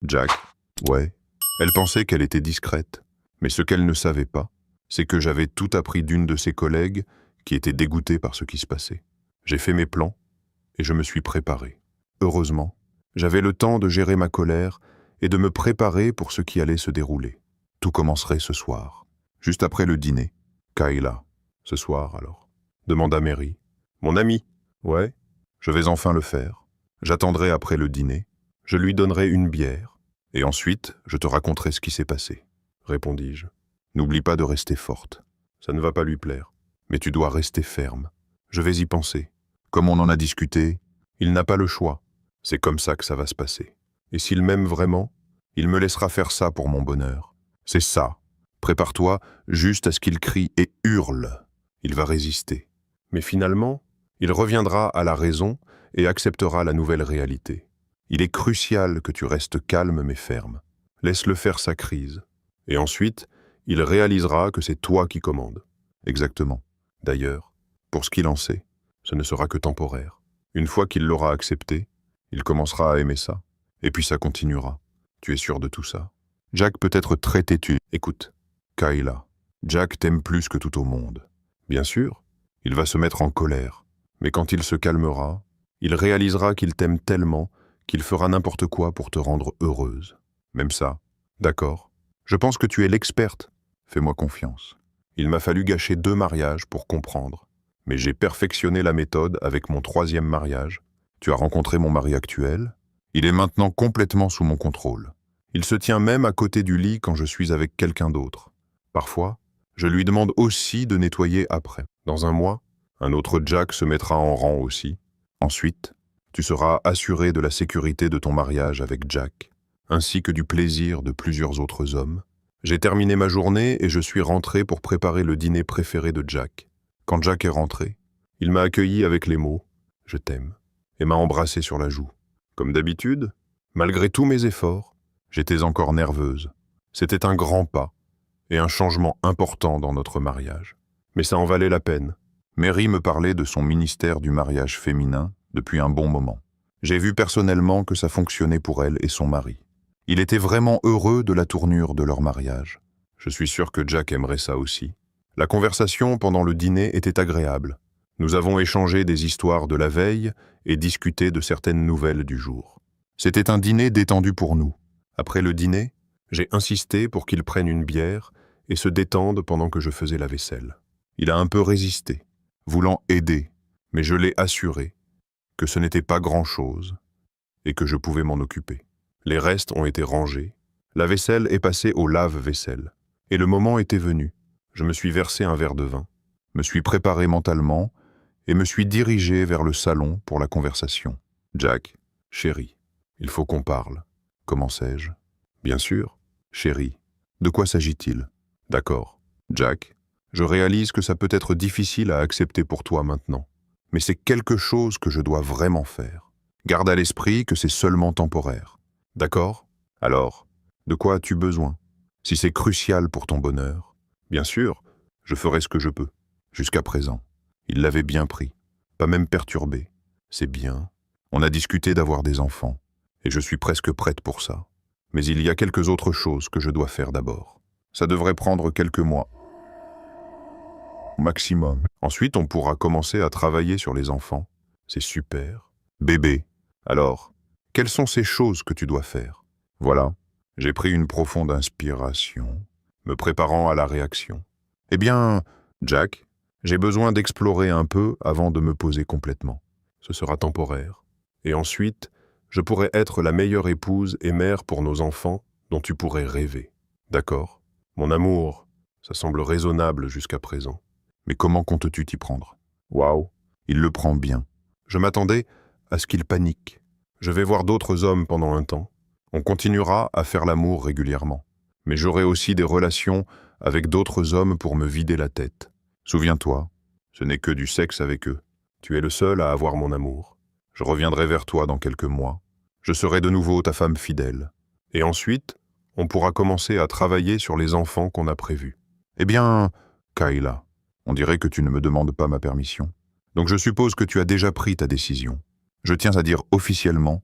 Jack, ouais. Elle pensait qu'elle était discrète, mais ce qu'elle ne savait pas, c'est que j'avais tout appris d'une de ses collègues qui était dégoûtée par ce qui se passait. J'ai fait mes plans et je me suis préparé. Heureusement, j'avais le temps de gérer ma colère et de me préparer pour ce qui allait se dérouler. Tout commencerait ce soir, juste après le dîner. Kayla, ce soir alors, demanda Mary. Mon ami, ouais, je vais enfin le faire. J'attendrai après le dîner, je lui donnerai une bière, et ensuite je te raconterai ce qui s'est passé, répondis-je. N'oublie pas de rester forte, ça ne va pas lui plaire, mais tu dois rester ferme. Je vais y penser. Comme on en a discuté, il n'a pas le choix. C'est comme ça que ça va se passer. Et s'il m'aime vraiment, il me laissera faire ça pour mon bonheur. C'est ça. Prépare-toi juste à ce qu'il crie et hurle. Il va résister. Mais finalement, il reviendra à la raison et acceptera la nouvelle réalité. Il est crucial que tu restes calme mais ferme. Laisse-le faire sa crise. Et ensuite, il réalisera que c'est toi qui commandes. Exactement. D'ailleurs, pour ce qu'il en sait, ce ne sera que temporaire. Une fois qu'il l'aura accepté, il commencera à aimer ça. Et puis ça continuera. Tu es sûr de tout ça? Jack peut être très têtu. Écoute, Kayla, Jack t'aime plus que tout au monde. Bien sûr, il va se mettre en colère. Mais quand il se calmera, il réalisera qu'il t'aime tellement qu'il fera n'importe quoi pour te rendre heureuse. Même ça, d'accord? Je pense que tu es l'experte. Fais-moi confiance. Il m'a fallu gâcher 2 mariages pour comprendre. Mais j'ai perfectionné la méthode avec mon 3e mariage. Tu as rencontré mon mari actuel. Il est maintenant complètement sous mon contrôle. Il se tient même à côté du lit quand je suis avec quelqu'un d'autre. Parfois, je lui demande aussi de nettoyer après. Dans un mois, un autre Jack se mettra en rang aussi. Ensuite, tu seras assuré de la sécurité de ton mariage avec Jack, ainsi que du plaisir de plusieurs autres hommes. J'ai terminé ma journée et je suis rentré pour préparer le dîner préféré de Jack. Quand Jack est rentré, il m'a accueilli avec les mots « Je t'aime » et m'a embrassé sur la joue. Comme d'habitude, malgré tous mes efforts, j'étais encore nerveuse. C'était un grand pas et un changement important dans notre mariage. Mais ça en valait la peine. Mary me parlait de son ministère du mariage féminin depuis un bon moment. J'ai vu personnellement que ça fonctionnait pour elle et son mari. Il était vraiment heureux de la tournure de leur mariage. Je suis sûr que Jack aimerait ça aussi. La conversation pendant le dîner était agréable. Nous avons échangé des histoires de la veille et discuté de certaines nouvelles du jour. C'était un dîner détendu pour nous. Après le dîner, j'ai insisté pour qu'il prenne une bière et se détende pendant que je faisais la vaisselle. Il a un peu résisté, voulant aider, mais je l'ai assuré que ce n'était pas grand-chose et que je pouvais m'en occuper. Les restes ont été rangés, la vaisselle est passée au lave-vaisselle. Et le moment était venu. Je me suis versé un verre de vin, me suis préparé mentalement et me suis dirigé vers le salon pour la conversation. Jack, chérie, il faut qu'on parle. Commençai-je? Bien sûr, chérie. De quoi s'agit-il? D'accord. Jack, je réalise que ça peut être difficile à accepter pour toi maintenant, mais c'est quelque chose que je dois vraiment faire. Garde à l'esprit que c'est seulement temporaire. D'accord? Alors, de quoi as-tu besoin? Si c'est crucial pour ton bonheur, bien sûr, je ferai ce que je peux. Jusqu'à présent, il l'avait bien pris, pas même perturbé. C'est bien. On a discuté d'avoir des enfants, et je suis presque prête pour ça. Mais il y a quelques autres choses que je dois faire d'abord. Ça devrait prendre quelques mois. Maximum. Ensuite, on pourra commencer à travailler sur les enfants. C'est super. Bébé. Alors, quelles sont ces choses que tu dois faire? Voilà. J'ai pris une profonde inspiration, me préparant à la réaction. Eh bien, Jack, j'ai besoin d'explorer un peu avant de me poser complètement. Ce sera temporaire. Et ensuite, je pourrais être la meilleure épouse et mère pour nos enfants dont tu pourrais rêver. D'accord? Mon amour, ça semble raisonnable jusqu'à présent. Mais comment comptes-tu t'y prendre? Waouh, il le prend bien. Je m'attendais à ce qu'il panique. Je vais voir d'autres hommes pendant un temps. On continuera à faire l'amour régulièrement. Mais j'aurai aussi des relations avec d'autres hommes pour me vider la tête. Souviens-toi, ce n'est que du sexe avec eux. Tu es le seul à avoir mon amour. Je reviendrai vers toi dans quelques mois. Je serai de nouveau ta femme fidèle. Et ensuite, on pourra commencer à travailler sur les enfants qu'on a prévus. Eh bien, Kayla, on dirait que tu ne me demandes pas ma permission. Donc je suppose que tu as déjà pris ta décision. Je tiens à dire officiellement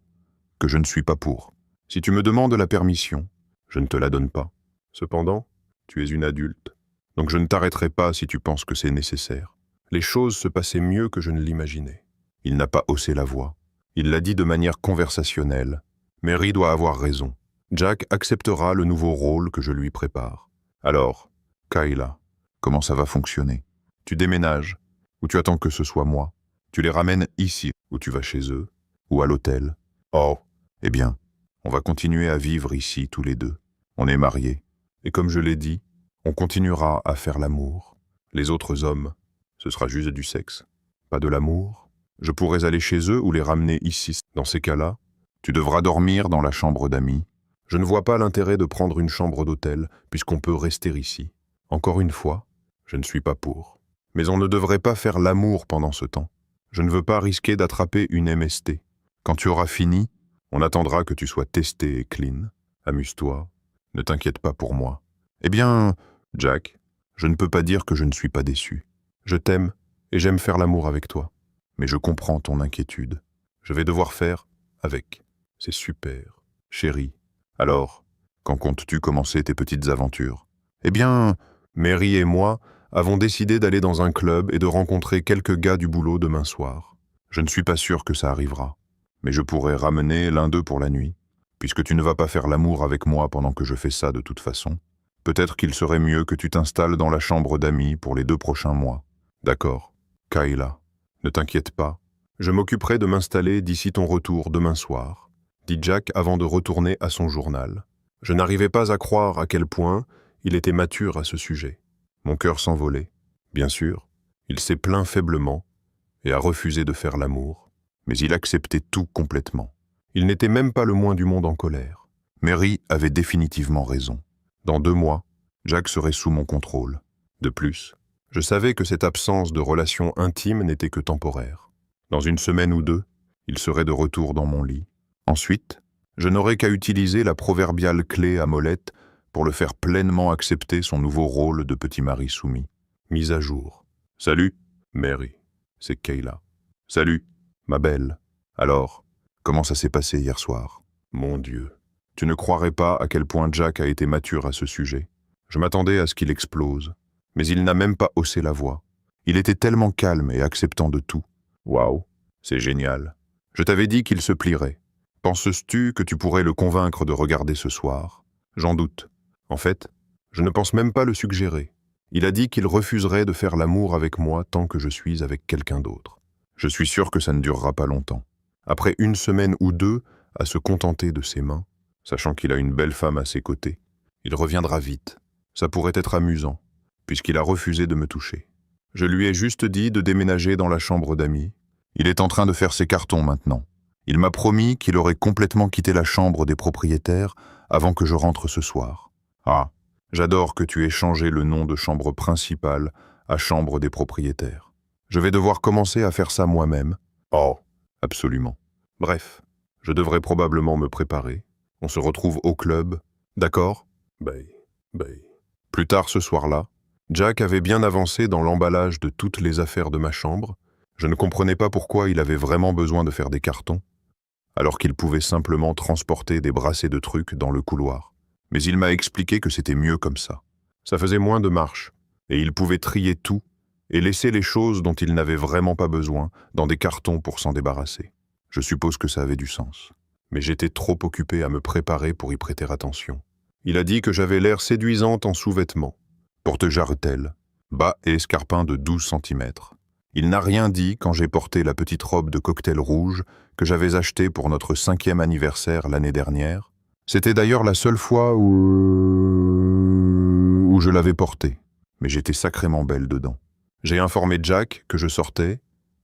que je ne suis pas pour. Si tu me demandes la permission, je ne te la donne pas. Cependant, tu es une adulte, donc je ne t'arrêterai pas si tu penses que c'est nécessaire. Les choses se passaient mieux que je ne l'imaginais. Il n'a pas haussé la voix. Il l'a dit de manière conversationnelle. Mary doit avoir raison. Jack acceptera le nouveau rôle que je lui prépare. Alors, Kayla, comment ça va fonctionner? Tu déménages, ou tu attends que ce soit moi? Tu les ramènes ici, ou tu vas chez eux, ou à l'hôtel? Oh, eh bien, on va continuer à vivre ici tous les deux. On est mariés. Et comme je l'ai dit, on continuera à faire l'amour. Les autres hommes, ce sera juste du sexe. Pas de l'amour. Je pourrais aller chez eux ou les ramener ici. Dans ces cas-là, tu devras dormir dans la chambre d'amis. Je ne vois pas l'intérêt de prendre une chambre d'hôtel, puisqu'on peut rester ici. Encore une fois, je ne suis pas pour. Mais on ne devrait pas faire l'amour pendant ce temps. Je ne veux pas risquer d'attraper une MST. Quand tu auras fini, on attendra que tu sois testé et clean. Amuse-toi, ne t'inquiète pas pour moi. Eh bien, Jack, je ne peux pas dire que je ne suis pas déçu. Je t'aime et j'aime faire l'amour avec toi. Mais je comprends ton inquiétude. Je vais devoir faire avec. C'est super. Chérie, alors, quand comptes-tu commencer tes petites aventures? Eh bien, Mary et moi avons décidé d'aller dans un club et de rencontrer quelques gars du boulot demain soir. Je ne suis pas sûr que ça arrivera, mais je pourrais ramener l'un d'eux pour la nuit. Puisque tu ne vas pas faire l'amour avec moi pendant que je fais ça de toute façon, peut-être qu'il serait mieux que tu t'installes dans la chambre d'amis pour les 2 prochains mois. D'accord, Kayla, ne t'inquiète pas. Je m'occuperai de m'installer d'ici ton retour demain soir, dit Jack avant de retourner à son journal. Je n'arrivais pas à croire à quel point il était mature à ce sujet. Mon cœur s'envolait. Bien sûr, il s'est plaint faiblement et a refusé de faire l'amour, mais il acceptait tout complètement. Il n'était même pas le moins du monde en colère. Mary avait définitivement raison. Dans 2 mois, Jack serait sous mon contrôle. De plus, je savais que cette absence de relation intime n'était que temporaire. Dans 1 semaine ou 2, il serait de retour dans mon lit. Ensuite, je n'aurais qu'à utiliser la proverbiale clé à molette pour le faire pleinement accepter son nouveau rôle de petit mari soumis. Mise à jour. Salut, Mary. C'est Kayla. Salut, ma belle. Alors, comment ça s'est passé hier soir? Mon Dieu, tu ne croirais pas à quel point Jack a été mature à ce sujet. Je m'attendais à ce qu'il explose, mais il n'a même pas haussé la voix. Il était tellement calme et acceptant de tout. Waouh, c'est génial. Je t'avais dit qu'il se plierait. Penses-tu que tu pourrais le convaincre de regarder ce soir? J'en doute. En fait, je ne pense même pas le suggérer. Il a dit qu'il refuserait de faire l'amour avec moi tant que je suis avec quelqu'un d'autre. Je suis sûr que ça ne durera pas longtemps. Après 1 semaine ou 2 à se contenter de ses mains, sachant qu'il a une belle femme à ses côtés, il reviendra vite. Ça pourrait être amusant, puisqu'il a refusé de me toucher. Je lui ai juste dit de déménager dans la chambre d'amis. Il est en train de faire ses cartons maintenant. Il m'a promis qu'il aurait complètement quitté la chambre des propriétaires avant que je rentre ce soir. Ah, j'adore que tu aies changé le nom de chambre principale à chambre des propriétaires. Je vais devoir commencer à faire ça moi-même. Oh, absolument. Bref, je devrais probablement me préparer. On se retrouve au club. D'accord? Bye. Plus tard ce soir-là, Jack avait bien avancé dans l'emballage de toutes les affaires de ma chambre. Je ne comprenais pas pourquoi il avait vraiment besoin de faire des cartons, alors qu'il pouvait simplement transporter des brassées de trucs dans le couloir. Mais il m'a expliqué que c'était mieux comme ça. Ça faisait moins de marche, et il pouvait trier tout et laisser les choses dont il n'avait vraiment pas besoin dans des cartons pour s'en débarrasser. Je suppose que ça avait du sens. Mais j'étais trop occupé à me préparer pour y prêter attention. Il a dit que j'avais l'air séduisante en sous-vêtements, porte-jarretelle, bas et escarpins de 12 cm. Il n'a rien dit quand j'ai porté la petite robe de cocktail rouge que j'avais achetée pour notre 5e anniversaire l'année dernière. C'était d'ailleurs la seule fois où je l'avais portée, mais j'étais sacrément belle dedans. J'ai informé Jack que je sortais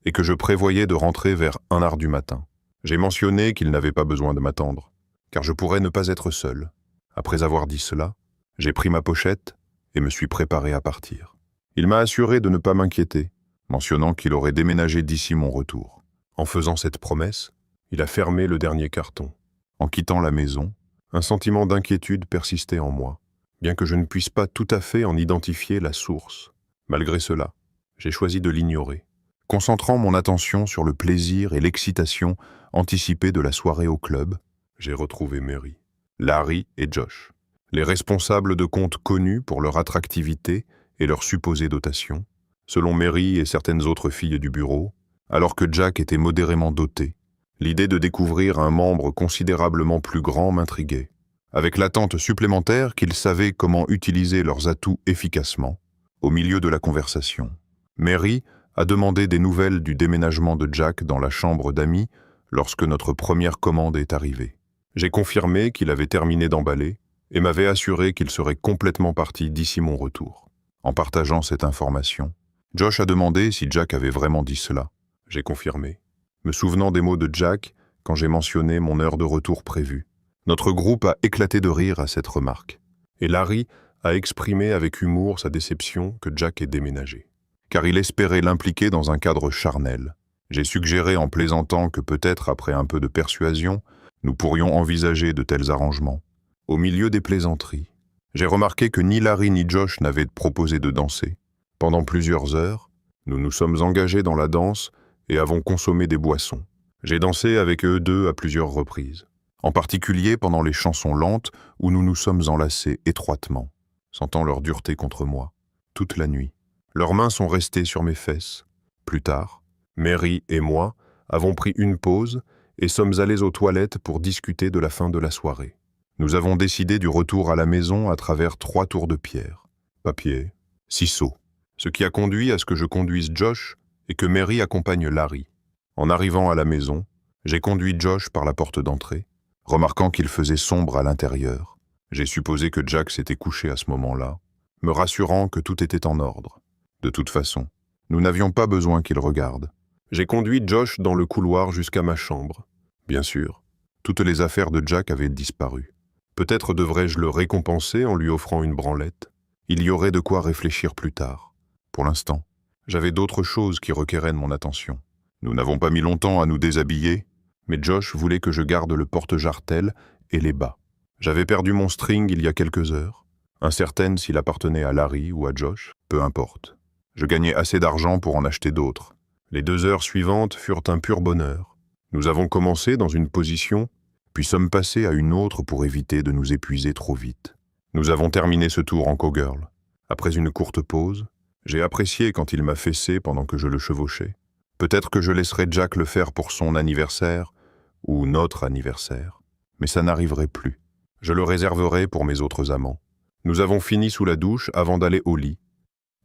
et que je prévoyais de rentrer vers 1h du matin. J'ai mentionné qu'il n'avait pas besoin de m'attendre, car je pourrais ne pas être seul. Après avoir dit cela, j'ai pris ma pochette et me suis préparé à partir. Il m'a assuré de ne pas m'inquiéter, mentionnant qu'il aurait déménagé d'ici mon retour. En faisant cette promesse, il a fermé le dernier carton. En quittant la maison, un sentiment d'inquiétude persistait en moi, bien que je ne puisse pas tout à fait en identifier la source. Malgré cela, j'ai choisi de l'ignorer, concentrant mon attention sur le plaisir et l'excitation anticipés de la soirée au club. j'ai retrouvé Mary, Larry et Josh, les responsables de comptes connus pour leur attractivité et leur supposée dotation, selon Mary et certaines autres filles du bureau, alors que Jack était modérément doté. L'idée de découvrir un membre considérablement plus grand m'intriguait, avec l'attente supplémentaire qu'ils savaient comment utiliser leurs atouts efficacement. Au milieu de la conversation, Mary a demandé des nouvelles du déménagement de Jack dans la chambre d'amis lorsque notre première commande est arrivée. J'ai confirmé qu'il avait terminé d'emballer et m'avait assuré qu'il serait complètement parti d'ici mon retour. En partageant cette information, Josh a demandé si Jack avait vraiment dit cela. J'ai confirmé, me souvenant des mots de Jack quand j'ai mentionné mon heure de retour prévue. Notre groupe a éclaté de rire à cette remarque, et Larry a exprimé avec humour sa déception que Jack ait déménagé, car il espérait l'impliquer dans un cadre charnel. J'ai suggéré en plaisantant que peut-être après un peu de persuasion, nous pourrions envisager de tels arrangements. Au milieu des plaisanteries, j'ai remarqué que ni Larry ni Josh n'avaient proposé de danser. Pendant plusieurs heures, nous nous sommes engagés dans la danse et avons consommé des boissons. J'ai dansé avec eux deux à plusieurs reprises, en particulier pendant les chansons lentes où nous nous sommes enlacés étroitement, sentant leur dureté contre moi, toute la nuit. Leurs mains sont restées sur mes fesses. Plus tard, Mary et moi avons pris une pause et sommes allés aux toilettes pour discuter de la fin de la soirée. Nous avons décidé du retour à la maison à travers 3 tours de pierre, papier, ciseaux, ce qui a conduit à ce que je conduise Josh et que Mary accompagne Larry. En arrivant à la maison, j'ai conduit Josh par la porte d'entrée, remarquant qu'il faisait sombre à l'intérieur. J'ai supposé que Jack s'était couché à ce moment-là, me rassurant que tout était en ordre. De toute façon, nous n'avions pas besoin qu'il regarde. J'ai conduit Josh dans le couloir jusqu'à ma chambre. Bien sûr, toutes les affaires de Jack avaient disparu. Peut-être devrais-je le récompenser en lui offrant une branlette. Il y aurait de quoi réfléchir plus tard. Pour l'instant, j'avais d'autres choses qui requéraient de mon attention. Nous n'avons pas mis longtemps à nous déshabiller, mais Josh voulait que je garde le porte-jartel et les bas. J'avais perdu mon string il y a quelques heures, incertaine s'il appartenait à Larry ou à Josh, peu importe. Je gagnais assez d'argent pour en acheter d'autres. Les 2 heures suivantes furent un pur bonheur. Nous avons commencé dans une position, puis sommes passés à une autre pour éviter de nous épuiser trop vite. Nous avons terminé ce tour en cowgirl. Après une courte pause, j'ai apprécié quand il m'a fessé pendant que je le chevauchais. Peut-être que je laisserai Jack le faire pour son anniversaire, ou notre anniversaire, mais ça n'arriverait plus. Je le réserverai pour mes autres amants. Nous avons fini sous la douche avant d'aller au lit,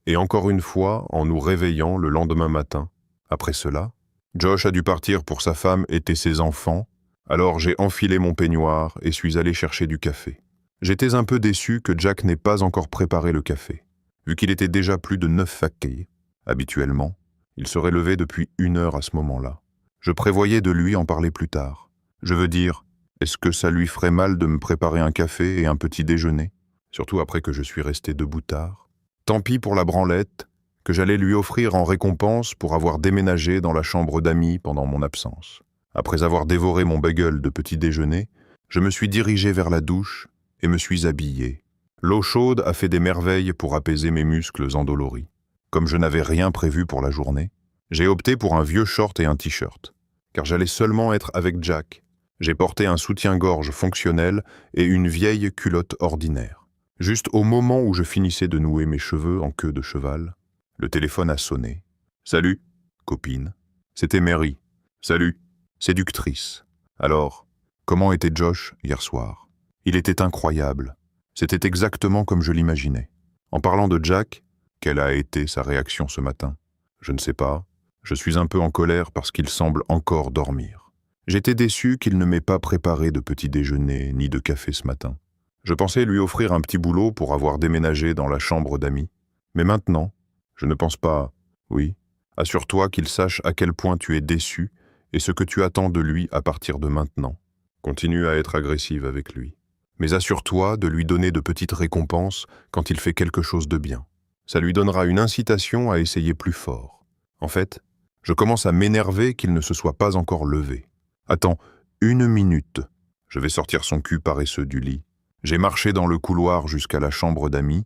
et encore une fois en nous réveillant le lendemain matin. Après cela, Josh a dû partir pour sa femme et ses enfants, alors j'ai enfilé mon peignoir et suis allé chercher du café. J'étais un peu déçu que Jack n'ait pas encore préparé le café, vu qu'il était déjà plus de 9 faquets. Habituellement, il serait levé depuis 1 heure à ce moment-là. Je prévoyais de lui en parler plus tard. Je veux dire, est-ce que ça lui ferait mal de me préparer un café et un petit déjeuner, surtout après que je suis resté debout tard? Tant pis pour la branlette que j'allais lui offrir en récompense pour avoir déménagé dans la chambre d'amis pendant mon absence. Après avoir dévoré mon bagel de petit déjeuner, je me suis dirigé vers la douche et me suis habillé. L'eau chaude a fait des merveilles pour apaiser mes muscles endoloris. Comme je n'avais rien prévu pour la journée, j'ai opté pour un vieux short et un t-shirt, car j'allais seulement être avec Jack. J'ai porté un soutien-gorge fonctionnel et une vieille culotte ordinaire. Juste au moment où je finissais de nouer mes cheveux en queue de cheval, le téléphone a sonné. « Salut, copine. » C'était Mary. « Salut, séductrice. » Alors, comment était Josh hier soir? Il était incroyable. C'était exactement comme je l'imaginais. En parlant de Jack, quelle a été sa réaction ce matin? Je ne sais pas. Je suis un peu en colère parce qu'il semble encore dormir. J'étais déçu qu'il ne m'ait pas préparé de petit déjeuner ni de café ce matin. Je pensais lui offrir un petit boulot pour avoir déménagé dans la chambre d'amis. Mais maintenant, je ne pense pas. Oui, assure-toi qu'il sache à quel point tu es déçu et ce que tu attends de lui à partir de maintenant. Continue à être agressive avec lui. Mais assure-toi de lui donner de petites récompenses quand il fait quelque chose de bien. Ça lui donnera une incitation à essayer plus fort. En fait, je commence à m'énerver qu'il ne se soit pas encore levé. Attends, 1 minute. Je vais sortir son cul paresseux du lit. J'ai marché dans le couloir jusqu'à la chambre d'amis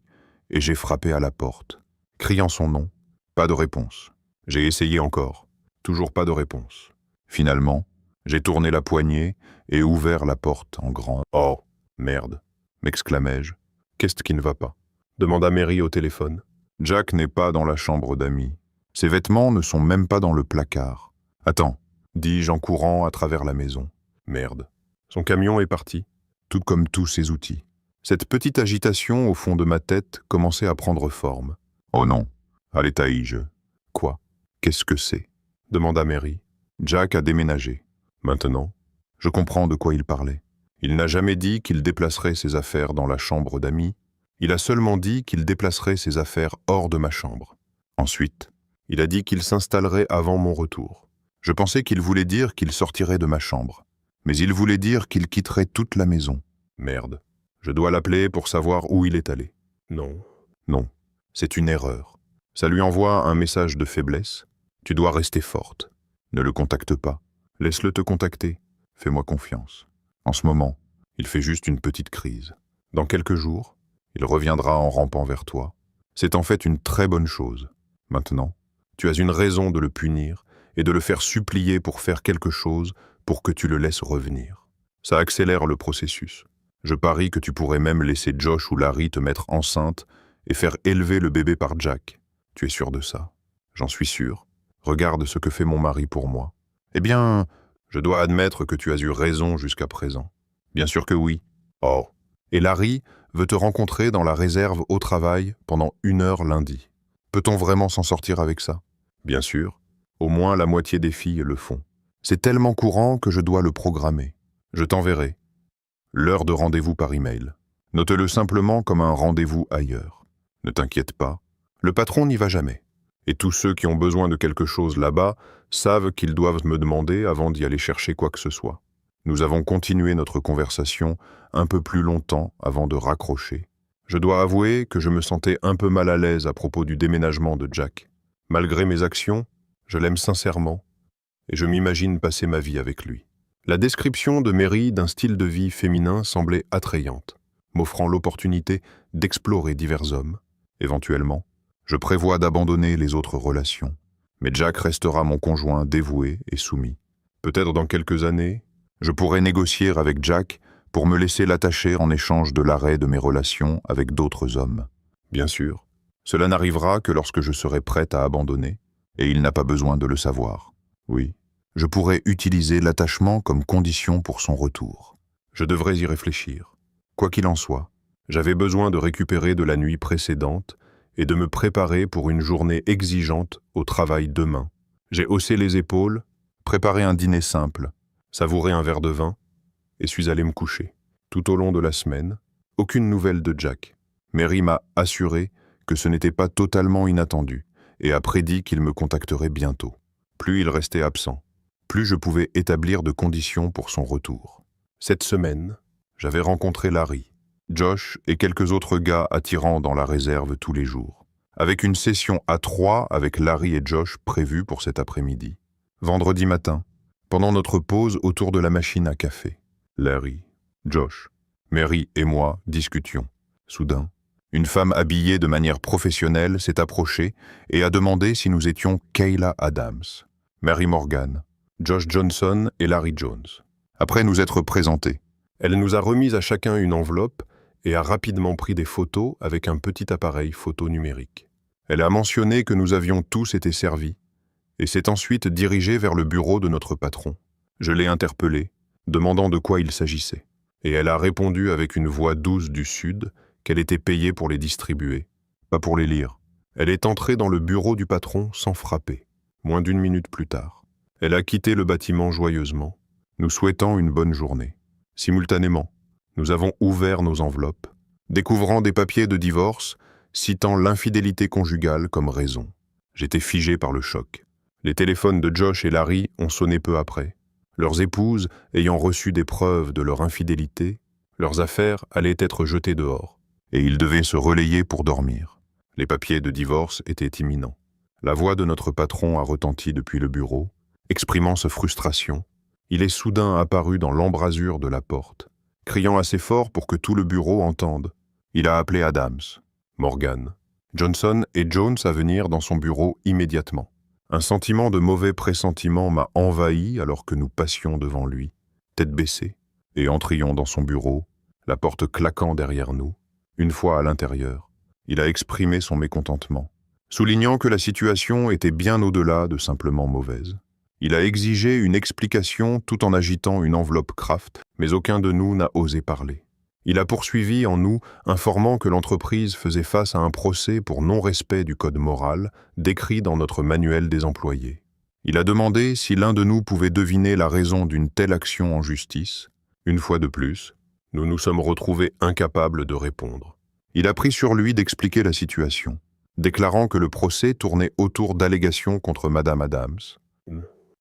et j'ai frappé à la porte. Criant son nom, pas de réponse. J'ai essayé encore. Toujours pas de réponse. Finalement, J'ai tourné la poignée et ouvert la porte en grand. « Oh, merde !» m'exclamai-je. « Qu'est-ce qui ne va pas ?» demanda Mary au téléphone. « Jack n'est pas dans la chambre d'amis. Ses vêtements ne sont même pas dans le placard. Attends, dis-je en courant à travers la maison. Merde. Son camion est parti, tout comme tous ses outils. Cette petite agitation au fond de ma tête commençait à prendre forme. « Oh non !» allais-je. « Quoi? Qu'est-ce que c'est ?» demanda Mary. « Jack a déménagé. Maintenant, je comprends de quoi il parlait. Il n'a jamais dit qu'il déplacerait ses affaires dans la chambre d'amis. Il a seulement dit qu'il déplacerait ses affaires hors de ma chambre. Ensuite, il a dit qu'il s'installerait avant mon retour. Je pensais qu'il voulait dire qu'il sortirait de ma chambre. Mais il voulait dire qu'il quitterait toute la maison. Merde. Je dois l'appeler pour savoir où il est allé. Non. Non. C'est une erreur. Ça lui envoie un message de faiblesse. Tu dois rester forte. Ne le contacte pas. Laisse-le te contacter. Fais-moi confiance. En ce moment, il fait juste une petite crise. Dans quelques jours, il reviendra en rampant vers toi. C'est en fait une très bonne chose. Maintenant, tu as une raison de le punir et de le faire supplier pour faire quelque chose pour que tu le laisses revenir. Ça accélère le processus. Je parie que tu pourrais même laisser Josh ou Larry te mettre enceinte et faire élever le bébé par Jack. Tu es sûr de ça? J'en suis sûr. Regarde ce que fait mon mari pour moi. Eh bien, je dois admettre que tu as eu raison jusqu'à présent. Bien sûr que oui. Oh. Et Larry veut te rencontrer dans la réserve au travail pendant 1 heure lundi. Peut-on vraiment s'en sortir avec ça? Bien sûr. Au moins la moitié des filles le font. C'est tellement courant que je dois le programmer. Je t'enverrai. L'heure de rendez-vous par email. Note-le simplement comme un rendez-vous ailleurs. Ne t'inquiète pas, le patron n'y va jamais. Et tous ceux qui ont besoin de quelque chose là-bas savent qu'ils doivent me demander avant d'y aller chercher quoi que ce soit. Nous avons continué notre conversation un peu plus longtemps avant de raccrocher. Je dois avouer que je me sentais un peu mal à l'aise à propos du déménagement de Jack. Malgré mes actions, je l'aime sincèrement et je m'imagine passer ma vie avec lui. La description de Mary d'un style de vie féminin semblait attrayante, m'offrant l'opportunité d'explorer divers hommes. Éventuellement, je prévois d'abandonner les autres relations, mais Jack restera mon conjoint dévoué et soumis. Peut-être dans quelques années, je pourrai négocier avec Jack pour me laisser l'attacher en échange de l'arrêt de mes relations avec d'autres hommes. Bien sûr, cela n'arrivera que lorsque je serai prête à abandonner, et il n'a pas besoin de le savoir. Oui, je pourrais utiliser l'attachement comme condition pour son retour. Je devrais y réfléchir. Quoi qu'il en soit, j'avais besoin de récupérer de la nuit précédente et de me préparer pour une journée exigeante au travail demain. J'ai haussé les épaules, préparé un dîner simple, savouré un verre de vin et suis allé me coucher. Tout au long de la semaine, aucune nouvelle de Jack. Mary m'a assuré que ce n'était pas totalement inattendu et a prédit qu'il me contacterait bientôt. Plus il restait absent, plus je pouvais établir de conditions pour son retour. Cette semaine, j'avais rencontré Larry, Josh et quelques autres gars attirants dans la réserve tous les jours, avec une session à 3 avec Larry et Josh prévue pour cet après-midi. Vendredi matin, pendant notre pause autour de la machine à café, Larry, Josh, Mary et moi discutions. Soudain, une femme habillée de manière professionnelle s'est approchée et a demandé si nous étions Kayla Adams, Mary Morgan, Josh Johnson et Larry Jones. Après nous être présentés, elle nous a remis à chacun une enveloppe et a rapidement pris des photos avec un petit appareil photo numérique. Elle a mentionné que nous avions tous été servis et s'est ensuite dirigée vers le bureau de notre patron. Je l'ai interpellée, demandant de quoi il s'agissait, et elle a répondu avec une voix douce du Sud qu'elle était payée pour les distribuer, pas pour les lire. Elle est entrée dans le bureau du patron sans frapper. Moins d'1 minute plus tard, elle a quitté le bâtiment joyeusement, nous souhaitant une bonne journée. Simultanément, nous avons ouvert nos enveloppes, découvrant des papiers de divorce citant l'infidélité conjugale comme raison. J'étais figé par le choc. Les téléphones de Josh et Larry ont sonné peu après. Leurs épouses, ayant reçu des preuves de leur infidélité, leurs affaires allaient être jetées dehors, et ils devaient se relayer pour dormir. Les papiers de divorce étaient imminents. La voix de notre patron a retenti depuis le bureau, exprimant sa frustration. Il est soudain apparu dans l'embrasure de la porte, criant assez fort pour que tout le bureau entende. Il a appelé Adams, Morgan, Johnson et Jones à venir dans son bureau immédiatement. Un sentiment de mauvais pressentiment m'a envahi alors que nous passions devant lui, tête baissée, et entrions dans son bureau, la porte claquant derrière nous. Une fois à l'intérieur, il a exprimé son mécontentement, soulignant que la situation était bien au-delà de simplement mauvaise. Il a exigé une explication tout en agitant une enveloppe Kraft, mais aucun de nous n'a osé parler. Il a poursuivi en nous, informant que l'entreprise faisait face à un procès pour non-respect du code moral décrit dans notre manuel des employés. Il a demandé si l'un de nous pouvait deviner la raison d'une telle action en justice. Une fois de plus, nous nous sommes retrouvés incapables de répondre. Il a pris sur lui d'expliquer la situation, déclarant que le procès tournait autour d'allégations contre Madame Adams,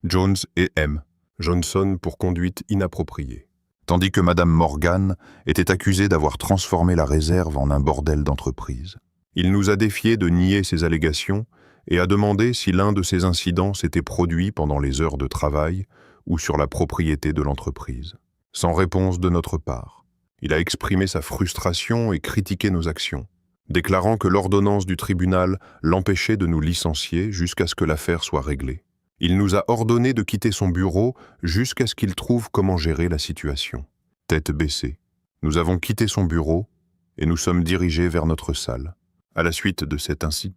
Jones et M. Johnson pour conduite inappropriée, tandis que Madame Morgan était accusée d'avoir transformé la réserve en un bordel d'entreprise. Il nous a défiés de nier ces allégations et a demandé si l'un de ces incidents s'était produit pendant les heures de travail ou sur la propriété de l'entreprise. Sans réponse de notre part, il a exprimé sa frustration et critiqué nos actions, déclarant que l'ordonnance du tribunal l'empêchait de nous licencier jusqu'à ce que l'affaire soit réglée. Il nous a ordonné de quitter son bureau jusqu'à ce qu'il trouve comment gérer la situation. Tête baissée, nous avons quitté son bureau et nous sommes dirigés vers notre salle. À la suite de cet incident,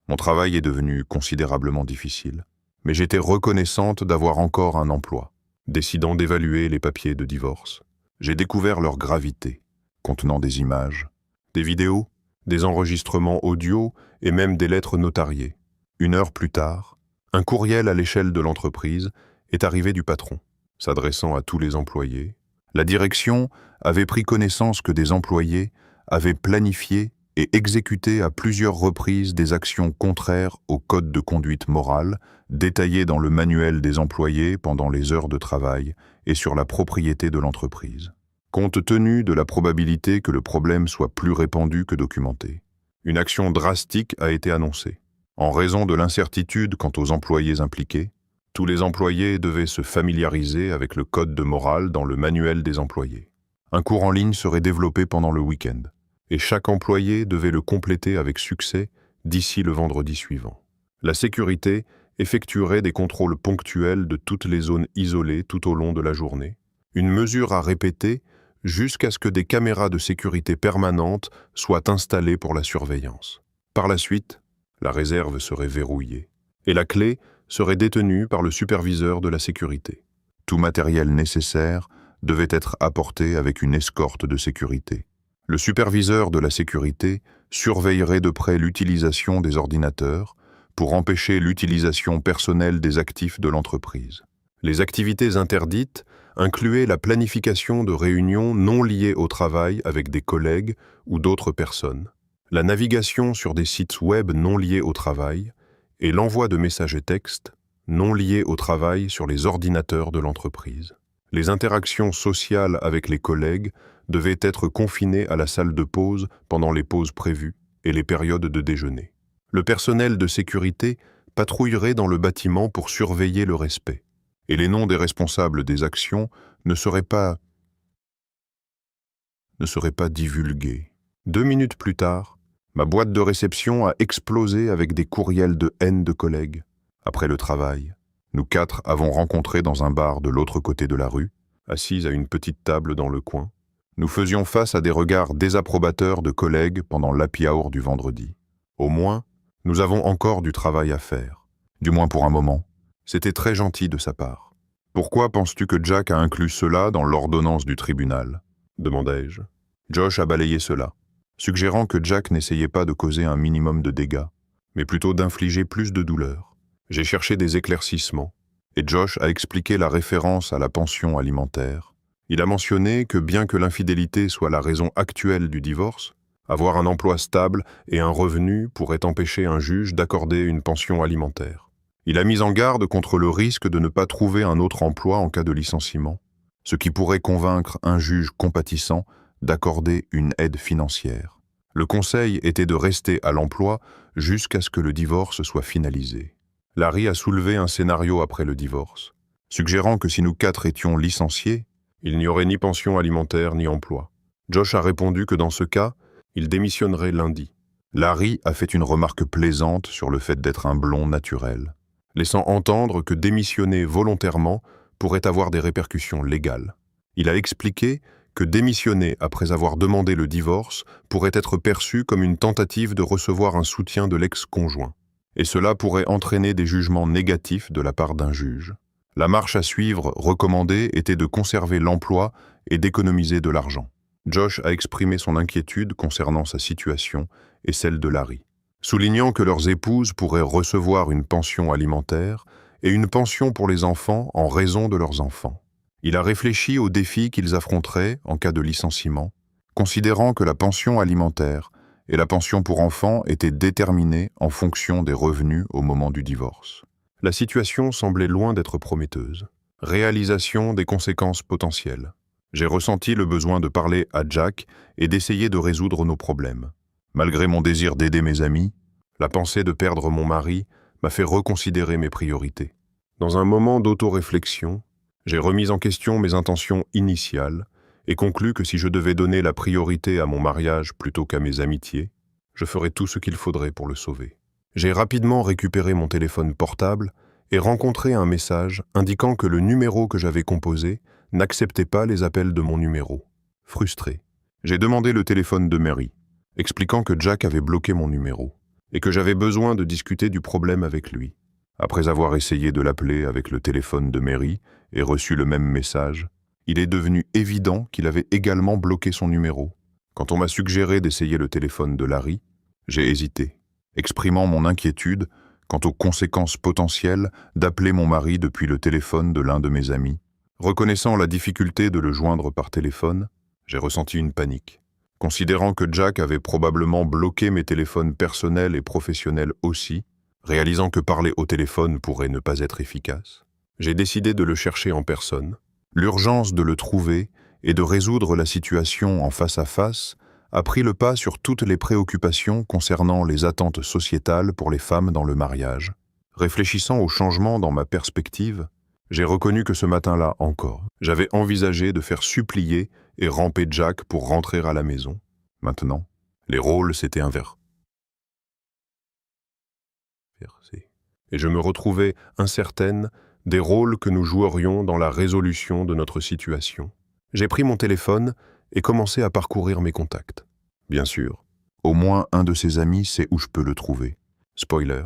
mon travail est devenu considérablement difficile, mais j'étais reconnaissante d'avoir encore un emploi. Décidant d'évaluer les papiers de divorce, j'ai découvert leur gravité, contenant des images, des vidéos, des enregistrements audio et même des lettres notariées. 1 heure plus tard, un courriel à l'échelle de l'entreprise est arrivé du patron, s'adressant à tous les employés. La direction avait pris connaissance que des employés avaient planifié et exécuté à plusieurs reprises des actions contraires au code de conduite morale détaillé dans le manuel des employés pendant les heures de travail et sur la propriété de l'entreprise. Compte tenu de la probabilité que le problème soit plus répandu que documenté, une action drastique a été annoncée. En raison de l'incertitude quant aux employés impliqués, tous les employés devaient se familiariser avec le code de morale dans le manuel des employés. Un cours en ligne serait développé pendant le week-end, et chaque employé devait le compléter avec succès d'ici le vendredi suivant. La sécurité effectuerait des contrôles ponctuels de toutes les zones isolées tout au long de la journée, une mesure à répéter jusqu'à ce que des caméras de sécurité permanentes soient installées pour la surveillance. Par la suite, la réserve serait verrouillée, et la clé serait détenue par le superviseur de la sécurité. Tout matériel nécessaire devait être apporté avec une escorte de sécurité. Le superviseur de la sécurité surveillerait de près l'utilisation des ordinateurs pour empêcher l'utilisation personnelle des actifs de l'entreprise. Les activités interdites incluaient la planification de réunions non liées au travail avec des collègues ou d'autres personnes, la navigation sur des sites web non liés au travail et l'envoi de messages et textes non liés au travail sur les ordinateurs de l'entreprise. Les interactions sociales avec les collègues devaient être confinées à la salle de pause pendant les pauses prévues et les périodes de déjeuner. Le personnel de sécurité patrouillerait dans le bâtiment pour surveiller le respect, et les noms des responsables des actions ne seraient pas divulgués. 2 minutes plus tard, ma boîte de réception a explosé avec des courriels de haine de collègues. Après le travail, nous 4 avons rencontré dans un bar de l'autre côté de la rue, assis à une petite table dans le coin. Nous faisions face à des regards désapprobateurs de collègues pendant l'happy hour du vendredi. Au moins, nous avons encore du travail à faire. Du moins pour un moment. C'était très gentil de sa part. « Pourquoi penses-tu que Jack a inclus cela dans l'ordonnance du tribunal ?» demandai-je. Josh a balayé cela, suggérant que Jack n'essayait pas de causer un minimum de dégâts, mais plutôt d'infliger plus de douleur. J'ai cherché des éclaircissements, et Josh a expliqué la référence à la pension alimentaire. Il a mentionné que bien que l'infidélité soit la raison actuelle du divorce, avoir un emploi stable et un revenu pourrait empêcher un juge d'accorder une pension alimentaire. Il a mis en garde contre le risque de ne pas trouver un autre emploi en cas de licenciement, ce qui pourrait convaincre un juge compatissant d'accorder une aide financière. Le conseil était de rester à l'emploi jusqu'à ce que le divorce soit finalisé. Larry a soulevé un scénario après le divorce, suggérant que si nous 4 étions licenciés, il n'y aurait ni pension alimentaire ni emploi. Josh a répondu que dans ce cas, il démissionnerait lundi, Larry a fait une remarque plaisante sur le fait d'être un blond naturel, laissant entendre que démissionner volontairement pourrait avoir des répercussions légales. Il a expliqué que démissionner après avoir demandé le divorce pourrait être perçu comme une tentative de recevoir un soutien de l'ex-conjoint, et cela pourrait entraîner des jugements négatifs de la part d'un juge. La marche à suivre recommandée était de conserver l'emploi et d'économiser de l'argent. Josh a exprimé son inquiétude concernant sa situation et celle de Larry, soulignant que leurs épouses pourraient recevoir une pension alimentaire et une pension pour les enfants en raison de leurs enfants. Il a réfléchi aux défis qu'ils affronteraient en cas de licenciement, considérant que la pension alimentaire et la pension pour enfants étaient déterminées en fonction des revenus au moment du divorce. La situation semblait loin d'être prometteuse. Réalisation des conséquences potentielles. J'ai ressenti le besoin de parler à Jack et d'essayer de résoudre nos problèmes. Malgré mon désir d'aider mes amis, la pensée de perdre mon mari m'a fait reconsidérer mes priorités. Dans un moment d'autoréflexion, j'ai remis en question mes intentions initiales et conclu que si je devais donner la priorité à mon mariage plutôt qu'à mes amitiés, je ferais tout ce qu'il faudrait pour le sauver. J'ai rapidement récupéré mon téléphone portable et rencontré un message indiquant que le numéro que j'avais composé n'acceptait pas les appels de mon numéro. Frustré, j'ai demandé le téléphone de Mary, expliquant que Jack avait bloqué mon numéro et que j'avais besoin de discuter du problème avec lui. Après avoir essayé de l'appeler avec le téléphone de Mary et reçu le même message, il est devenu évident qu'il avait également bloqué son numéro. Quand on m'a suggéré d'essayer le téléphone de Larry, j'ai hésité, exprimant mon inquiétude quant aux conséquences potentielles d'appeler mon mari depuis le téléphone de l'un de mes amis. Reconnaissant la difficulté de le joindre par téléphone, j'ai ressenti une panique. Considérant que Jack avait probablement bloqué mes téléphones personnels et professionnels aussi, réalisant que parler au téléphone pourrait ne pas être efficace, j'ai décidé de le chercher en personne. L'urgence de le trouver et de résoudre la situation en face à face a pris le pas sur toutes les préoccupations concernant les attentes sociétales pour les femmes dans le mariage. Réfléchissant au changement dans ma perspective, j'ai reconnu que ce matin-là encore, j'avais envisagé de faire supplier et ramper Jack pour rentrer à la maison. Maintenant, les rôles s'étaient inversés. Et je me retrouvais incertaine des rôles que nous jouerions dans la résolution de notre situation. J'ai pris mon téléphone et commencé à parcourir mes contacts. Bien sûr, au moins un de ses amis sait où je peux le trouver. Spoiler,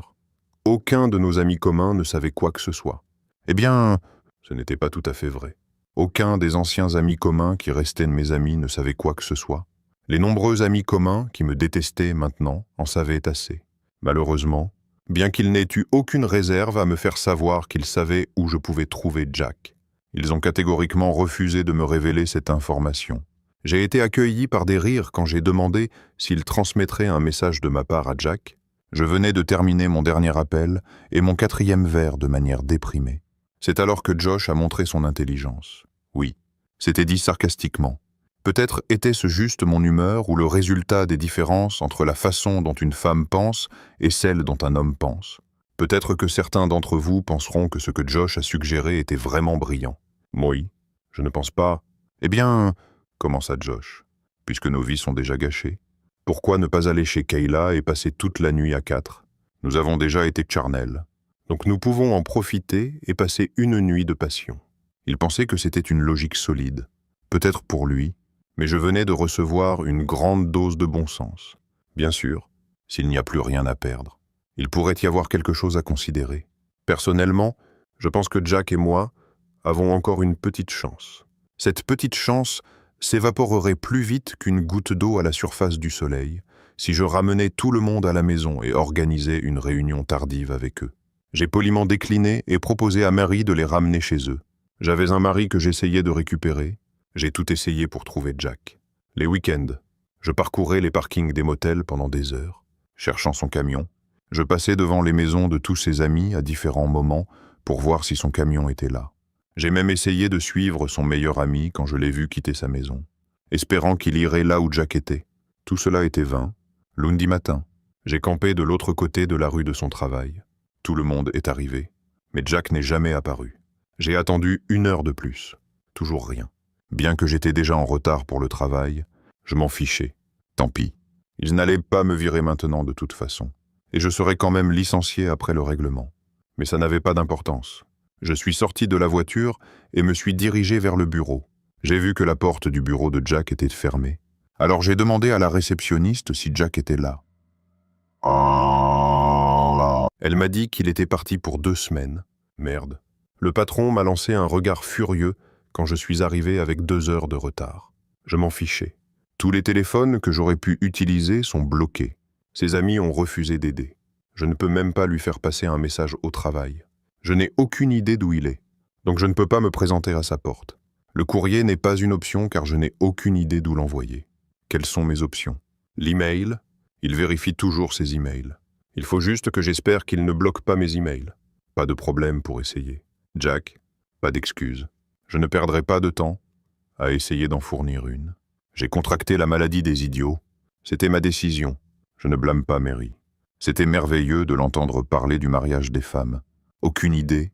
aucun de nos amis communs ne savait quoi que ce soit. Eh bien, ce n'était pas tout à fait vrai. Aucun des anciens amis communs qui restaient de mes amis ne savait quoi que ce soit. Les nombreux amis communs qui me détestaient maintenant en savaient assez. Malheureusement, bien qu'ils n'aient eu aucune réserve à me faire savoir qu'ils savaient où je pouvais trouver Jack, ils ont catégoriquement refusé de me révéler cette information. J'ai été accueilli par des rires quand j'ai demandé s'il transmettrait un message de ma part à Jack. Je venais de terminer mon dernier appel et mon 4e verre de manière déprimée. C'est alors que Josh a montré son intelligence. Oui, c'était dit sarcastiquement. Peut-être était-ce juste mon humeur ou le résultat des différences entre la façon dont une femme pense et celle dont un homme pense. Peut-être que certains d'entre vous penseront que ce que Josh a suggéré était vraiment brillant. Moi, je ne pense pas. Eh bien, commença Josh, puisque nos vies sont déjà gâchées, pourquoi ne pas aller chez Kayla et passer toute la nuit à 4? Nous avons déjà été charnels. Donc nous pouvons en profiter et passer une nuit de passion. Il pensait que c'était une logique solide, peut-être pour lui, mais je venais de recevoir une grande dose de bon sens. Bien sûr, s'il n'y a plus rien à perdre, il pourrait y avoir quelque chose à considérer. Personnellement, je pense que Jack et moi avons encore une petite chance. Cette petite chance s'évaporerait plus vite qu'une goutte d'eau à la surface du soleil si je ramenais tout le monde à la maison et organisais une réunion tardive avec eux. J'ai poliment décliné et proposé à Mary de les ramener chez eux. J'avais un mari que j'essayais de récupérer. J'ai tout essayé pour trouver Jack. Les week-ends, je parcourais les parkings des motels pendant des heures, cherchant son camion. Je passais devant les maisons de tous ses amis à différents moments pour voir si son camion était là. J'ai même essayé de suivre son meilleur ami quand je l'ai vu quitter sa maison, espérant qu'il irait là où Jack était. Tout cela était vain. Lundi matin, j'ai campé de l'autre côté de la rue de son travail. Tout le monde est arrivé, mais Jack n'est jamais apparu. J'ai attendu 1 heure de plus. Toujours rien. Bien que j'étais déjà en retard pour le travail, je m'en fichais. Tant pis. Ils n'allaient pas me virer maintenant de toute façon. Et je serais quand même licencié après le règlement. Mais ça n'avait pas d'importance. Je suis sorti de la voiture et me suis dirigé vers le bureau. J'ai vu que la porte du bureau de Jack était fermée. Alors j'ai demandé à la réceptionniste si Jack était là. Elle m'a dit qu'il était parti pour 2 semaines. Merde. Le patron m'a lancé un regard furieux quand je suis arrivé avec 2 heures de retard. Je m'en fichais. Tous les téléphones que j'aurais pu utiliser sont bloqués. Ses amis ont refusé d'aider. Je ne peux même pas lui faire passer un message au travail. Je n'ai aucune idée d'où il est, donc je ne peux pas me présenter à sa porte. Le courrier n'est pas une option car je n'ai aucune idée d'où l'envoyer. Quelles sont mes options? L'email? Il vérifie toujours ses emails. Il faut juste que j'espère qu'il ne bloque pas mes emails. Pas de problème pour essayer. Jack? Pas d'excuse. Je ne perdrai pas de temps à essayer d'en fournir une. J'ai contracté la maladie des idiots. C'était ma décision. Je ne blâme pas Mary. C'était merveilleux de l'entendre parler du mariage des femmes. Aucune idée.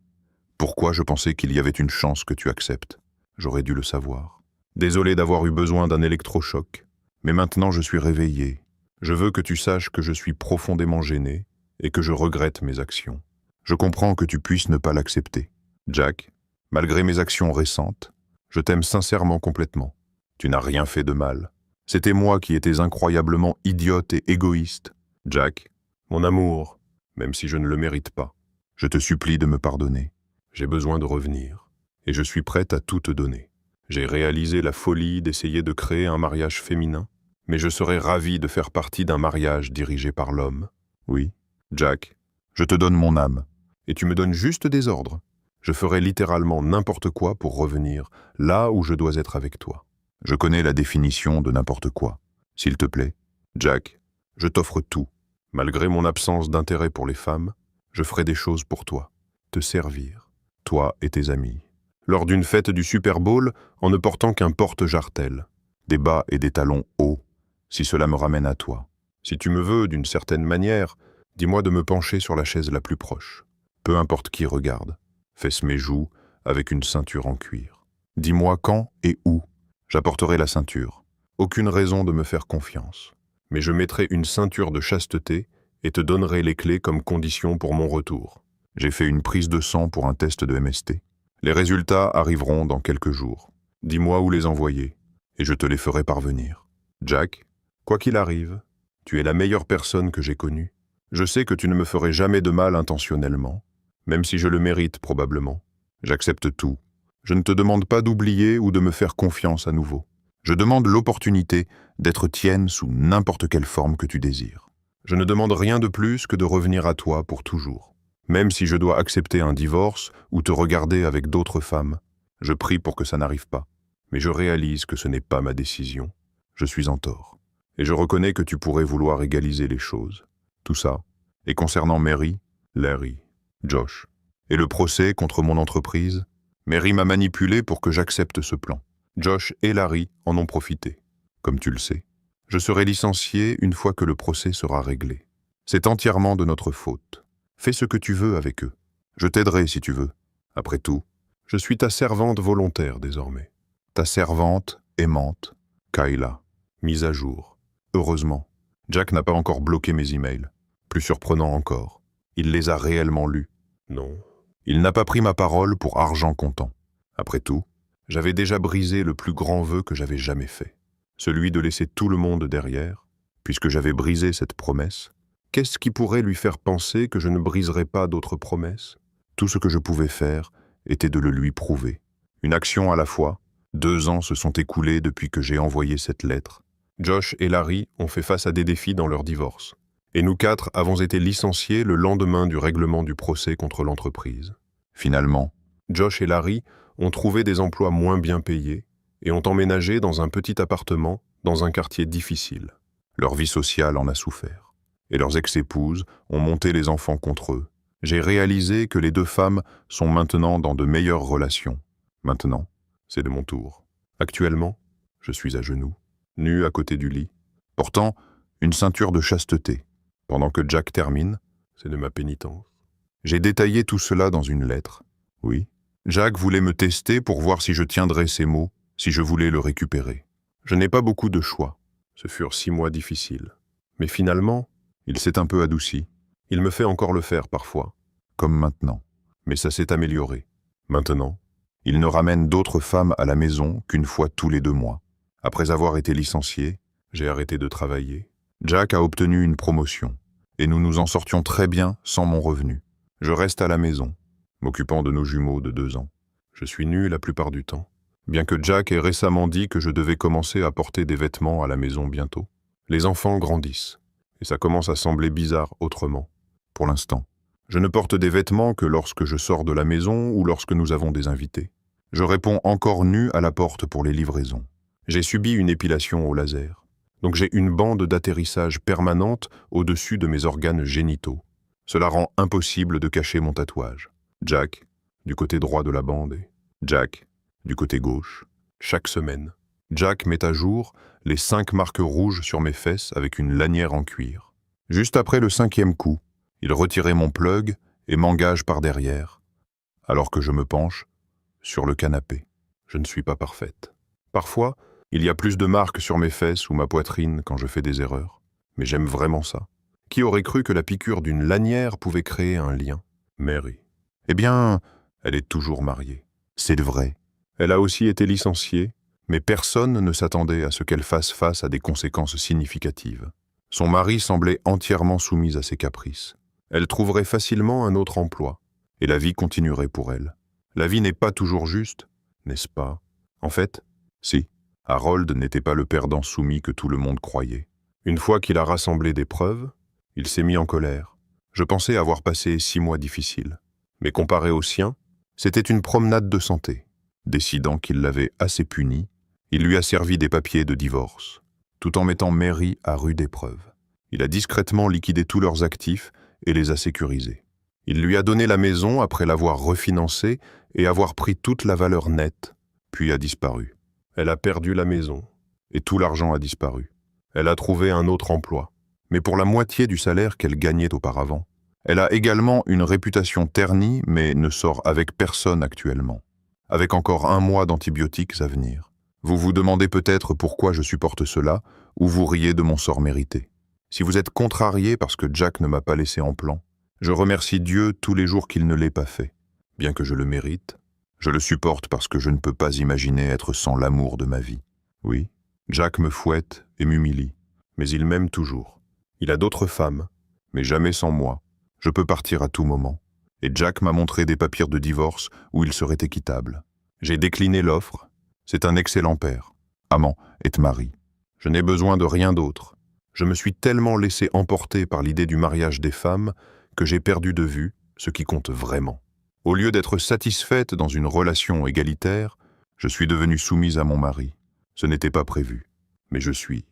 Pourquoi je pensais qu'il y avait une chance que tu acceptes? J'aurais dû le savoir. Désolé d'avoir eu besoin d'un électrochoc. Mais maintenant je suis réveillé. Je veux que tu saches que je suis profondément gêné et que je regrette mes actions. Je comprends que tu puisses ne pas l'accepter. Jack, malgré mes actions récentes, je t'aime sincèrement complètement. Tu n'as rien fait de mal. C'était moi qui étais incroyablement idiote et égoïste. Jack, mon amour, même si je ne le mérite pas, je te supplie de me pardonner. J'ai besoin de revenir, et je suis prête à tout te donner. J'ai réalisé la folie d'essayer de créer un mariage féminin, mais je serais ravi de faire partie d'un mariage dirigé par l'homme. Oui, Jack, je te donne mon âme, et tu me donnes juste des ordres. Je ferai littéralement n'importe quoi pour revenir là où je dois être avec toi. Je connais la définition de n'importe quoi. S'il te plaît, Jack, je t'offre tout. Malgré mon absence d'intérêt pour les femmes, je ferai des choses pour toi. Te servir, toi et tes amis. Lors d'une fête du Super Bowl, en ne portant qu'un porte-jartel, des bas et des talons hauts, si cela me ramène à toi. Si tu me veux, d'une certaine manière, dis-moi de me pencher sur la chaise la plus proche. Peu importe qui regarde. Fesse mes joues avec une ceinture en cuir. Dis-moi quand et où. J'apporterai la ceinture. Aucune raison de me faire confiance. Mais je mettrai une ceinture de chasteté et te donnerai les clés comme condition pour mon retour. J'ai fait une prise de sang pour un test de MST. Les résultats arriveront dans quelques jours. Dis-moi où les envoyer, et je te les ferai parvenir. Jack, quoi qu'il arrive, tu es la meilleure personne que j'ai connue. Je sais que tu ne me ferais jamais de mal intentionnellement, même si je le mérite probablement. J'accepte tout. Je ne te demande pas d'oublier ou de me faire confiance à nouveau. Je demande l'opportunité d'être tienne sous n'importe quelle forme que tu désires. Je ne demande rien de plus que de revenir à toi pour toujours. Même si je dois accepter un divorce ou te regarder avec d'autres femmes, je prie pour que ça n'arrive pas. Mais je réalise que ce n'est pas ma décision. Je suis en tort. Et je reconnais que tu pourrais vouloir égaliser les choses. Tout ça. Et concernant Mary, Larry, Josh, et le procès contre mon entreprise, Mary m'a manipulé pour que j'accepte ce plan. Josh et Larry en ont profité. Comme tu le sais, je serai licencié une fois que le procès sera réglé. C'est entièrement de notre faute. Fais ce que tu veux avec eux. Je t'aiderai si tu veux. Après tout, je suis ta servante volontaire désormais. Ta servante aimante, Kayla, mise à jour. Heureusement, Jack n'a pas encore bloqué mes emails. Plus surprenant encore, il les a réellement lus. Non. Il n'a pas pris ma parole pour argent comptant. Après tout, j'avais déjà brisé le plus grand vœu que j'avais jamais fait. Celui de laisser tout le monde derrière. Puisque j'avais brisé cette promesse, qu'est-ce qui pourrait lui faire penser que je ne briserais pas d'autres promesses? Tout ce que je pouvais faire était de le lui prouver. Une action à la fois. 2 ans se sont écoulés depuis que j'ai envoyé cette lettre. Josh et Larry ont fait face à des défis dans leur divorce. Et nous 4 avons été licenciés le lendemain du règlement du procès contre l'entreprise. Finalement, Josh et Larry ont trouvé des emplois moins bien payés et ont emménagé dans un petit appartement dans un quartier difficile. Leur vie sociale en a souffert. Et leurs ex-épouses ont monté les enfants contre eux. J'ai réalisé que les 2 femmes sont maintenant dans de meilleures relations. Maintenant, c'est de mon tour. Actuellement, je suis à genoux, nu à côté du lit, portant une ceinture de chasteté. Pendant que Jack termine, c'est de ma pénitence. J'ai détaillé tout cela dans une lettre. Oui, Jack voulait me tester pour voir si je tiendrais ses mots, si je voulais le récupérer. Je n'ai pas beaucoup de choix. Ce furent 6 mois difficiles. Mais finalement, il s'est un peu adouci. Il me fait encore le faire parfois, comme maintenant. Mais ça s'est amélioré. Maintenant, il ne ramène d'autres femmes à la maison qu'une fois tous les 2 mois. Après avoir été licencié, j'ai arrêté de travailler. Jack a obtenu une promotion, et nous nous en sortions très bien sans mon revenu. Je reste à la maison, m'occupant de nos jumeaux de 2 ans. Je suis nu la plupart du temps, bien que Jack ait récemment dit que je devais commencer à porter des vêtements à la maison bientôt. Les enfants grandissent, et ça commence à sembler bizarre autrement. Pour l'instant, je ne porte des vêtements que lorsque je sors de la maison ou lorsque nous avons des invités. Je réponds encore nu à la porte pour les livraisons. J'ai subi une épilation au laser, donc j'ai une bande d'atterrissage permanente au-dessus de mes organes génitaux. Cela rend impossible de cacher mon tatouage. Jack, du côté droit de la bande, et Jack, du côté gauche. Chaque semaine, Jack met à jour les 5 marques rouges sur mes fesses avec une lanière en cuir. Juste après le 5e coup, il retirait mon plug et m'engage par derrière, alors que je me penche sur le canapé. Je ne suis pas parfaite. Parfois, il y a plus de marques sur mes fesses ou ma poitrine quand je fais des erreurs. Mais j'aime vraiment ça. Qui aurait cru que la piqûre d'une lanière pouvait créer un lien? Mary. Eh bien, elle est toujours mariée. C'est vrai. Elle a aussi été licenciée, mais personne ne s'attendait à ce qu'elle fasse face à des conséquences significatives. Son mari semblait entièrement soumis à ses caprices. Elle trouverait facilement un autre emploi, et la vie continuerait pour elle. La vie n'est pas toujours juste, n'est-ce pas? En fait, si. Harold n'était pas le perdant soumis que tout le monde croyait. Une fois qu'il a rassemblé des preuves, il s'est mis en colère. Je pensais avoir passé 6 mois difficiles. Mais comparé aux siens, c'était une promenade de santé. Décidant qu'il l'avait assez puni, il lui a servi des papiers de divorce, tout en mettant Mary à rude épreuve. Il a discrètement liquidé tous leurs actifs et les a sécurisés. Il lui a donné la maison après l'avoir refinancée et avoir pris toute la valeur nette, puis a disparu. Elle a perdu la maison, et tout l'argent a disparu. Elle a trouvé un autre emploi, mais pour la moitié du salaire qu'elle gagnait auparavant. Elle a également une réputation ternie, mais ne sort avec personne actuellement, avec encore 1 mois d'antibiotiques à venir. Vous vous demandez peut-être pourquoi je supporte cela, ou vous riez de mon sort mérité. Si vous êtes contrarié parce que Jack ne m'a pas laissé en plan, je remercie Dieu tous les jours qu'il ne l'ait pas fait. Bien que je le mérite, je le supporte parce que je ne peux pas imaginer être sans l'amour de ma vie. Oui, Jack me fouette et m'humilie, mais il m'aime toujours. Il a d'autres femmes, mais jamais sans moi. Je peux partir à tout moment. Et Jack m'a montré des papiers de divorce où il serait équitable. J'ai décliné l'offre. C'est un excellent père, amant et mari. Je n'ai besoin de rien d'autre. Je me suis tellement laissé emporter par l'idée du mariage des femmes que j'ai perdu de vue ce qui compte vraiment. Au lieu d'être satisfaite dans une relation égalitaire, je suis devenue soumise à mon mari. Ce n'était pas prévu, mais je suis